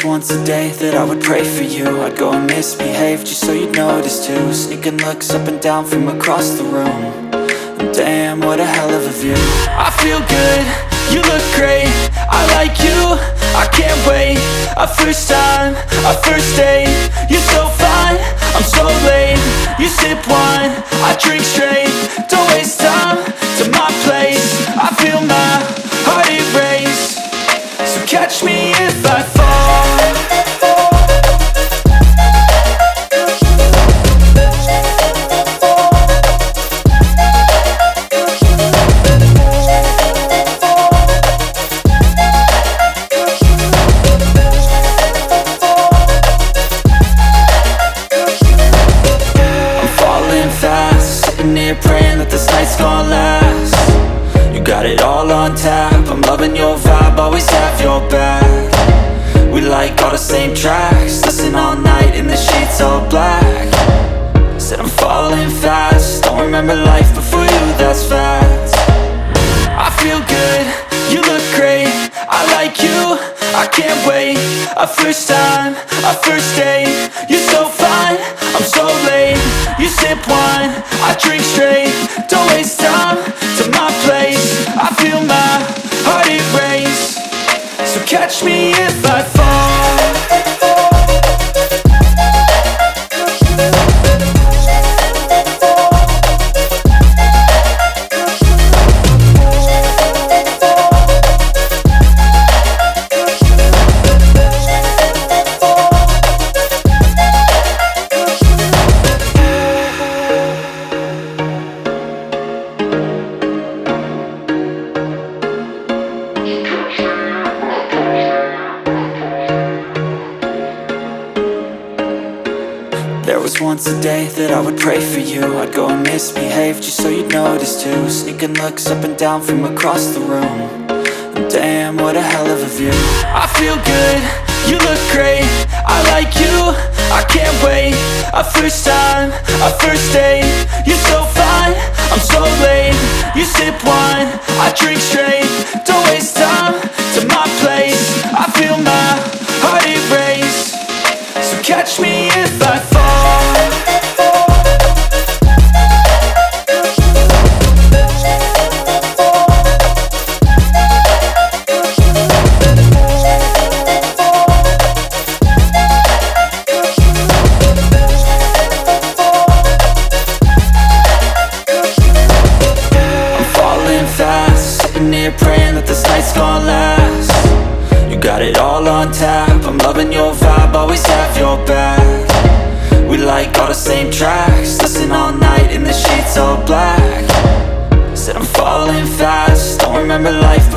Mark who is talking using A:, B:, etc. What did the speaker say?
A: was once a day that I would pray for you. I'd go and misbehave just so you'd notice too. Sneaking looks up and down from across the room. And damn, what a hell of a view. I feel good, you look great, I like you, I can't wait. A first time, a first date. You're so fine, I'm so late. You sip wine, I drink straight. Don't waste time to my place. I feel my heart erase. So catch me if I fall. Praying that this night's gonna last. You got it all on tap, I'm loving your vibe, always have your back. We like all the same tracks, listen all night in the sheets all black. Said I'm falling fast, don't remember life before you, that's fact. I feel good, you look great, I like you, I can't wait. A first time, a first date. You're so fine, I'm so late. You sip wine, I drink straight. Don't waste time to my place. I feel my heart erase. So catch me if I fall. There was once a day that I would pray for you. I'd go and misbehave just so you'd notice too. Sneaking looks up and down from across the room. And damn, what a hell of a view. I feel good, you look great, I like you, I can't wait. A first time, a first date. You're so fine, I'm so late. You sip wine, I drink straight. Don't waste time to my place. I feel my heart erase. So catch me if I fall. Praying that this night's gonna last. You got it all on tap, I'm loving your vibe, always have your back. We like all the same tracks, listen all night in the sheets all black. Said I'm falling fast, don't remember life